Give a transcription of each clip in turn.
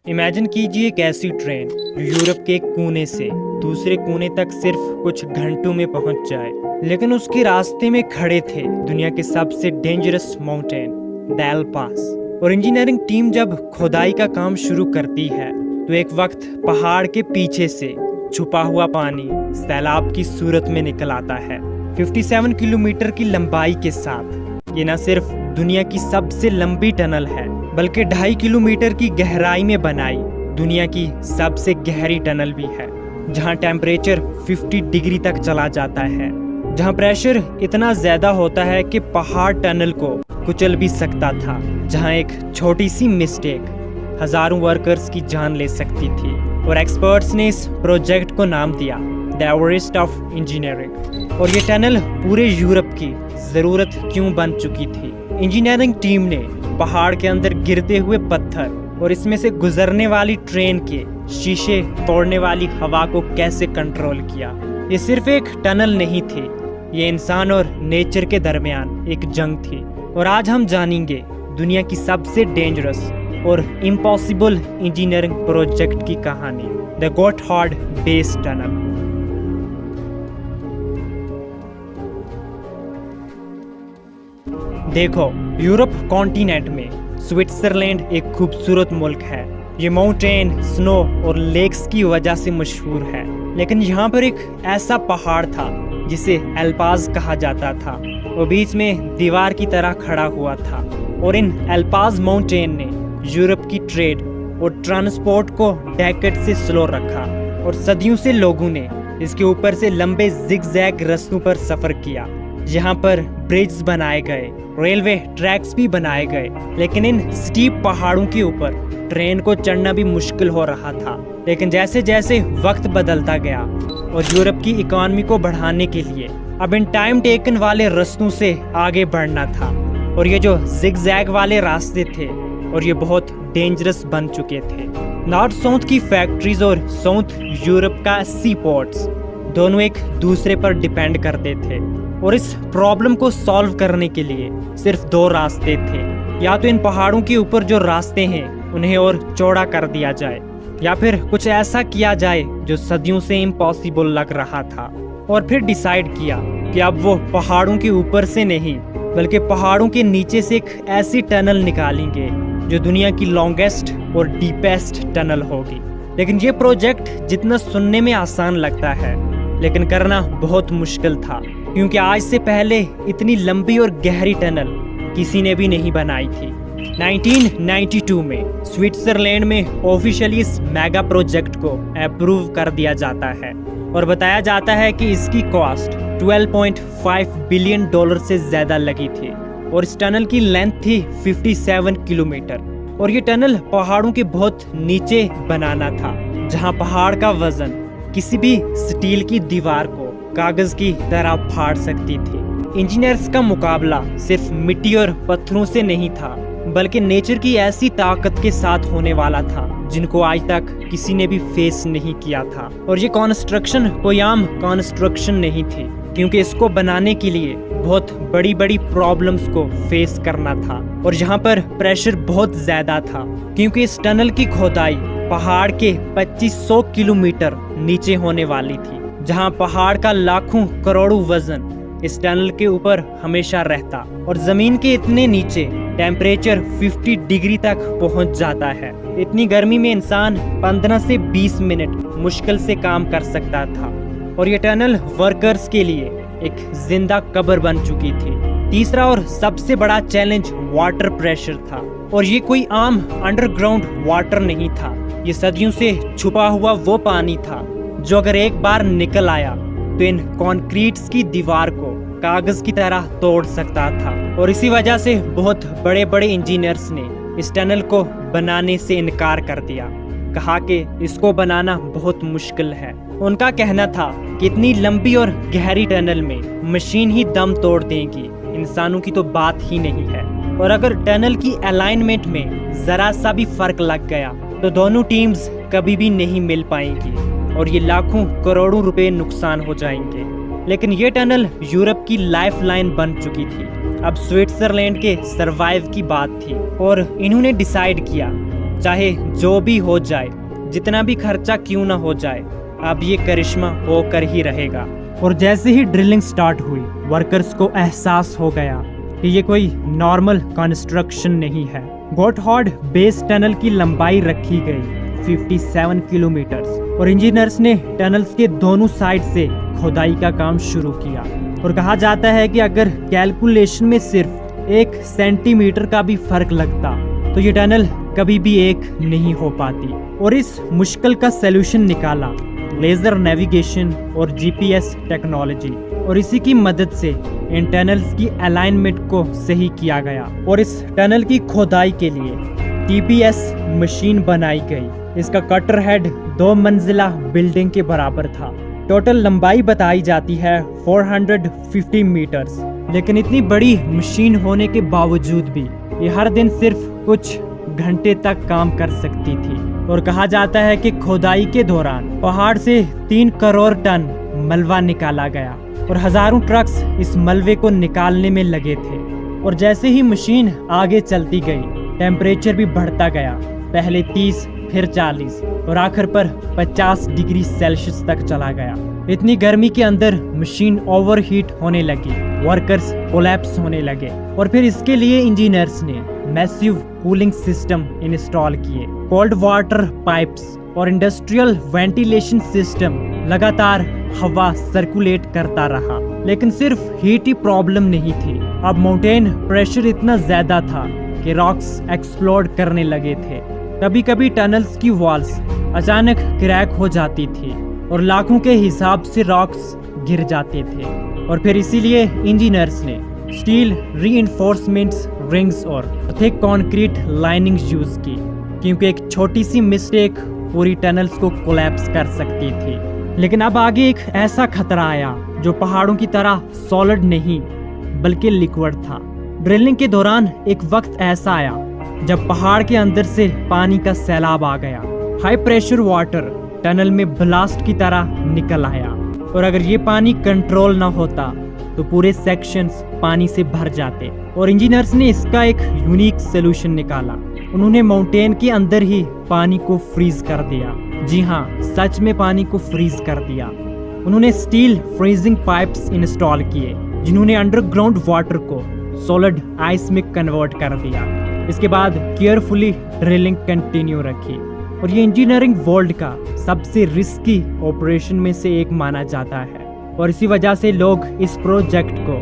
Imagine कीजिए एक ऐसी ट्रेन जो यूरोप के एक कोने से दूसरे कोने तक सिर्फ कुछ घंटों में पहुंच जाए, लेकिन उसके रास्ते में खड़े थे दुनिया के सबसे डेंजरस माउंटेन द एल्पास। और इंजीनियरिंग टीम जब खुदाई का काम शुरू करती है तो एक वक्त पहाड़ के पीछे से छुपा हुआ पानी सैलाब की सूरत में निकल आता है। 57 किलोमीटर की लंबाई के साथ ये न सिर्फ दुनिया की सबसे लंबी टनल है बल्कि 2.5 किलोमीटर की गहराई में बनाई दुनिया की सबसे गहरी टनल भी है, जहां टेम्परेचर 50 डिग्री तक चला जाता है, जहां प्रेशर इतना ज्यादा होता है कि पहाड़ टनल को कुचल भी सकता था, जहां एक छोटी सी मिस्टेक हजारों वर्कर्स की जान ले सकती थी। और एक्सपर्ट्स ने इस प्रोजेक्ट को नाम दिया द एवरेस्ट ऑफ इंजीनियरिंग। और ये टनल पूरे यूरोप की जरूरत क्यों बन चुकी थी? इंजीनियरिंग टीम ने पहाड़ के अंदर गिरते हुए पत्थर और इसमें से गुजरने वाली ट्रेन के शीशे तोड़ने वाली हवा को कैसे कंट्रोल किया? ये सिर्फ एक टनल नहीं थी, ये इंसान और नेचर के दरमियान एक जंग थी। और आज हम जानेंगे दुनिया की सबसे डेंजरस और इम्पॉसिबल इंजीनियरिंग प्रोजेक्ट की कहानी, द गोटहार्ड बेस टनल। देखो, यूरोप कॉन्टिनेंट में स्विट्जरलैंड एक खूबसूरत मुल्क है। ये माउंटेन, स्नो और लेक्स की वजह से मशहूर है, लेकिन यहाँ पर एक ऐसा पहाड़ था जिसे एल्पास कहा जाता था। वो बीच में दीवार की तरह खड़ा हुआ था और इन एल्पास माउंटेन ने यूरोप की ट्रेड और ट्रांसपोर्ट को डेकेड से स्लो रखा। और सदियों से लोगों ने इसके ऊपर से लंबे जिगजैग रास्तों पर सफर किया, जहाँ पर ब्रिज बनाए गए, रेलवे ट्रैक्स भी बनाए गए, लेकिन इन स्टीप पहाड़ों के ऊपर ट्रेन को चढ़ना भी मुश्किल हो रहा था। लेकिन जैसे जैसे वक्त बदलता गया और यूरोप की इकोनॉमी को बढ़ाने के लिए अब इन टाइम टेकन वाले रास्तों से आगे बढ़ना था। और ये जो जिगजैग वाले रास्ते थे और ये बहुत डेंजरस बन चुके थे। नॉर्थ साउथ की फैक्ट्रीज और साउथ यूरोप का सी पोर्ट्स दोनों एक दूसरे पर डिपेंड करते थे। और इस प्रॉब्लम को सॉल्व करने के लिए सिर्फ 2 रास्ते थे, या तो इन पहाड़ों के ऊपर जो रास्ते हैं उन्हें और चौड़ा कर दिया जाए, या फिर कुछ ऐसा किया जाए जो सदियों से इम्पॉसिबल लग रहा था। और फिर डिसाइड किया कि अब वो पहाड़ों के ऊपर से नहीं बल्कि पहाड़ों के नीचे से एक ऐसी टनल निकालेंगे जो दुनिया की लॉन्गेस्ट और डीपेस्ट टनल होगी। लेकिन ये प्रोजेक्ट जितना सुनने में आसान लगता है, लेकिन करना बहुत मुश्किल था, क्योंकि आज से पहले इतनी लंबी और गहरी टनल किसी ने भी नहीं बनाई थी। 1992 में स्विट्जरलैंड में ऑफिशियली इस मेगा प्रोजेक्ट को अप्रूव कर दिया जाता है और बताया जाता है कि इसकी कॉस्ट $12.5 बिलियन से ज्यादा लगी थी। और इस टनल की लेंथ थी 57 किलोमीटर। और ये टनल पहाड़ों के बहुत नीचे बनाना था, जहां पहाड़ का वजन किसी भी स्टील की दीवार को कागज की तरह फाड़ सकती थी। इंजीनियर्स का मुकाबला सिर्फ मिट्टी और पत्थरों से नहीं था, बल्कि नेचर की ऐसी ताकत के साथ होने वाला था जिनको आज तक किसी ने भी फेस नहीं किया था। और ये कंस्ट्रक्शन कोई आम कंस्ट्रक्शन नहीं थी, क्योंकि इसको बनाने के लिए बहुत बड़ी बड़ी प्रॉब्लम्स को फेस करना था। और यहाँ पर प्रेशर बहुत ज्यादा था, क्योंकि इस टनल की खोदाई पहाड़ के 2500 किलोमीटर नीचे होने वाली थी, जहां पहाड़ का लाखों करोड़ों वजन इस टनल के ऊपर हमेशा रहता। और जमीन के इतने नीचे टेम्परेचर 50 डिग्री तक पहुंच जाता है। इतनी गर्मी में इंसान 15 से 20 मिनट मुश्किल से काम कर सकता था। और ये टनल वर्कर्स के लिए एक जिंदा कब्र बन चुकी थी। तीसरा और सबसे बड़ा चैलेंज वाटर प्रेशर था। और ये कोई आम अंडरग्राउंड वाटर नहीं था, ये सदियों से छुपा हुआ वो पानी था जो अगर एक बार निकल आया तो इन कंक्रीट्स की दीवार को कागज की तरह तोड़ सकता था। और इसी वजह से बहुत बड़े बड़े इंजीनियर्स ने इस टनल को बनाने से इनकार कर दिया, कहा कि इसको बनाना बहुत मुश्किल है। उनका कहना था कि इतनी लंबी और गहरी टनल में मशीन ही दम तोड़ देगी, इंसानों की तो बात ही नहीं है। और अगर टनल की अलाइनमेंट में जरा सा भी फर्क लग गया तो दोनों टीम्स कभी भी नहीं मिल पाएंगी और ये लाखों करोड़ों रुपए नुकसान हो जाएंगे। लेकिन ये टनल यूरोप की लाइफलाइन बन चुकी थी। अब स्विट्जरलैंड के सरवाइव की बात थी और इन्होंने डिसाइड किया चाहे जो भी हो जाए, जितना भी खर्चा क्यों ना हो जाए, अब ये करिश्मा होकर ही रहेगा। और जैसे ही ड्रिलिंग स्टार्ट हुई, वर्कर्स को एहसास हो गया कि ये कोई नॉर्मल कंस्ट्रक्शन नहीं है। गॉटहार्ड बेस टनल की लंबाई रखी गई 57 किलोमीटर और इंजीनियर्स ने टनल्स के दोनों साइड से खुदाई का काम शुरू किया। और कहा जाता है कि अगर कैलकुलेशन में सिर्फ 1 सेंटीमीटर का भी फर्क लगता तो ये टनल कभी भी एक नहीं हो पाती। और इस मुश्किल का सलूशन निकाला लेजर नेविगेशन और जीपीएस टेक्नोलॉजी, और इसी की मदद से इन टनल्स की अलाइनमेंट को सही किया गया। और इस टनल की खोदाई के लिए टीपीएस मशीन बनाई गई। इसका कटर हेड 2 मंजिला बिल्डिंग के बराबर था। टोटल लंबाई बताई जाती है 450 मीटर्स। लेकिन इतनी बड़ी मशीन होने के बावजूद भी ये हर दिन सिर्फ कुछ घंटे तक काम कर सकती थी। और कहा जाता है कि खोदाई के दौरान पहाड़ से 3 करोड़ टन मलबा निकाला गया और हजारों ट्रक्स इस मलबे को निकालने में लगे थे। और जैसे ही मशीन आगे चलती गई, टेम्परेचर भी बढ़ता गया, पहले 30, फिर 40 और आखिर पर 50 डिग्री सेल्सियस तक चला गया। इतनी गर्मी के अंदर मशीन ओवरहीट होने लगी, वर्कर्स कोलैप्स होने लगे। और फिर इसके लिए इंजीनियर्स ने मैसिव कूलिंग सिस्टम इंस्टॉल किए, कोल्ड वाटर पाइप्स और इंडस्ट्रियल वेंटिलेशन सिस्टम। लगातार हवा सर्कुलेट करता रहा, लेकिन सिर्फ हीट ही प्रॉब्लम नहीं थी। अब माउंटेन प्रेशर इतना ज्यादा था कि रॉक्स एक्सप्लोड करने लगे थे। कभी कभी टनल्स की वॉल्स अचानक क्रैक हो जाती थी और लाखों के हिसाब से रॉक्स गिर जाते थे। और फिर इसीलिए इंजीनियर्स ने स्टील रीइंफोर्समेंट्स रिंग्स और थिक कंक्रीट लाइनिंग्स यूज की, क्योंकि एक छोटी सी मिस्टेक पूरी टनल्स को कोलैप्स कर सकती थी। लेकिन अब आगे एक ऐसा खतरा आया जो पहाड़ों की तरह सॉलिड नहीं बल्कि लिक्विड था। ड्रिलिंग के दौरान एक वक्त ऐसा आया जब पहाड़ के अंदर से पानी का सैलाब आ गया। हाई प्रेशर वाटर टनल में ब्लास्ट की तरह निकल आया और अगर ये पानी कंट्रोल ना होता तो पूरे सेक्शंस पानी से भर जाते। और इंजीनियर्स ने इसका एक यूनिक सोल्यूशन निकाला। उन्होंने माउंटेन के अंदर ही पानी को फ्रीज कर दिया। जी हाँ, सच में पानी को फ्रीज कर दिया। उन्होंने स्टील फ्रीजिंग पाइप्स इंस्टॉल किए, जिन्होंने अंडरग्राउंड वाटर को सॉलिड आइस में कन्वर्ट कर दिया। इसके बाद केयरफुली ड्रिलिंग कंटिन्यू रखी और ये इंजीनियरिंग वर्ल्ड का सबसे रिस्की ऑपरेशन में से एक माना जाता है। और इसी वजह से लोग इस प्रोजेक्ट को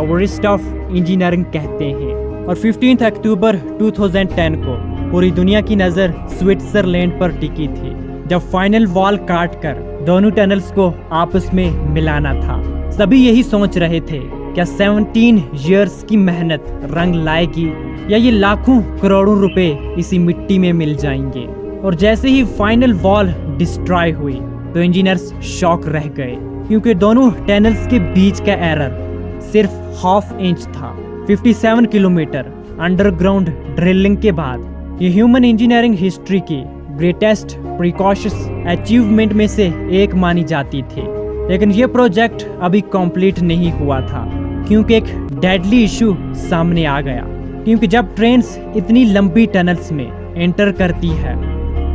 एवरेस्ट ऑफ इंजीनियरिंग कहते हैं। और 15 अक्टूबर 2010 को पूरी दुनिया की नज़र स्विट्जरलैंड पर टिकी थी, जब फाइनल वॉल काट कर दोनों टनल्स को आपस में मिलाना था। सभी यही सोच रहे थे, क्या 17 इयर्स की मेहनत रंग लाएगी या ये लाखों करोड़ों रुपए इसी मिट्टी में मिल जाएंगे। और जैसे ही फाइनल वॉल डिस्ट्रॉय हुई तो इंजीनियर्स शॉक रह गए, क्योंकि दोनों टनल्स के बीच का एरर सिर्फ ½ इंच था। 57 किलोमीटर अंडरग्राउंड ड्रिलिंग के बाद ये ह्यूमन इंजीनियरिंग हिस्ट्री की ग्रेटेस्ट प्रिकॉशंस अचीवमेंट में से एक मानी जाती थी। लेकिन ये प्रोजेक्ट अभी कंप्लीट नहीं हुआ था, क्योंकि एक डेडली इशू सामने आ गया। क्योंकि जब ट्रेन्स इतनी लंबी टनल्स में एंटर करती है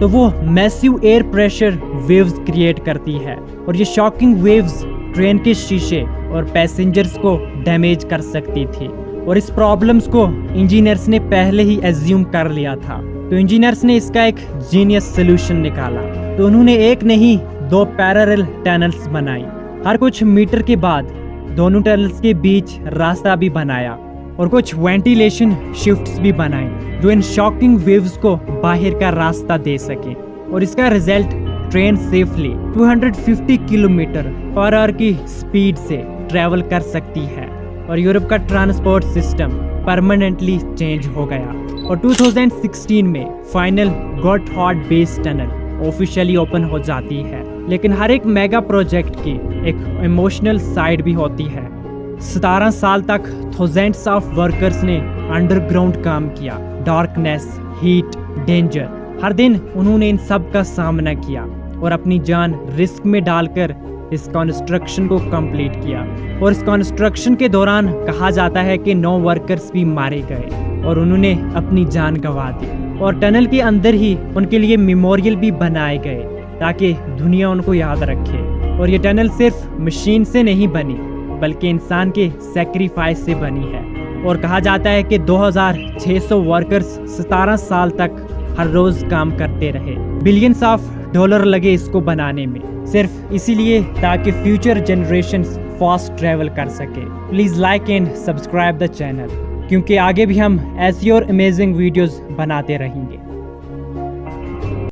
तो वो massive air pressure waves create करती है और ये शॉकिंग वेव्स ट्रेन के शीशे और पैसेंजर्स को डैमेज कर सकती थी। और इस प्रॉब्लम्स को इंजीनियर्स ने पहले ही एज्यूम कर लिया था। तो इंजीनियर्स ने इसका एक जीनियस सोल्यूशन निकाला। तो उन्होंने एक नहीं 2 पैरेलल टनल्स बनाई। हर कुछ मीटर के बाद दोनों टनल्स के बीच रास्ता भी बनाया और कुछ वेंटिलेशन शिफ्ट्स भी बनाई, जो इन शॉकिंग वेव्स को बाहर का रास्ता दे सके। और इसका result train safely 250 kilometre per hour की स्पीड से ट्रेवल कर सकती है और यूरोप का ट्रांसपोर्ट सिस्टम परमानेंटली चेंज हो गया। और 2016 में final Gotthard base tunnel officially open हो जाती है। लेकिन हर एक मेगा प्रोजेक्ट की एक इमोशनल साइड भी होती है। 17 साल तक थाउजेंड्स ऑफ वर्कर्स ने अंडरग्राउंड काम किया। डार्कनेस, हीट, डेंजर, हर दिन उन्होंने इन सब का सामना किया और अपनी जान रिस्क में डालकर इस कंस्ट्रक्शन को कंप्लीट किया। और इस कंस्ट्रक्शन के दौरान कहा जाता है कि 9 वर्कर्स भी मारे गए और उन्होंने अपनी जान गंवा दी। और टनल के अंदर ही उनके लिए मेमोरियल भी बनाए गए ताकि दुनिया उनको याद रखे। और ये टनल सिर्फ मशीन से नहीं बनी बल्कि इंसान के सेक्रीफाइस से बनी है। और कहा जाता है कि 2600 वर्कर्स 17 साल तक हर रोज काम करते रहे। बिलियंस ऑफ डॉलर लगे इसको बनाने में, सिर्फ इसीलिए ताकि फ्यूचर जनरेशंस फास्ट ट्रैवल कर सके। Please like and subscribe the channel, क्योंकि आगे भी हम ऐसी और अमेजिंग वीडियोस बनाते रहेंगे।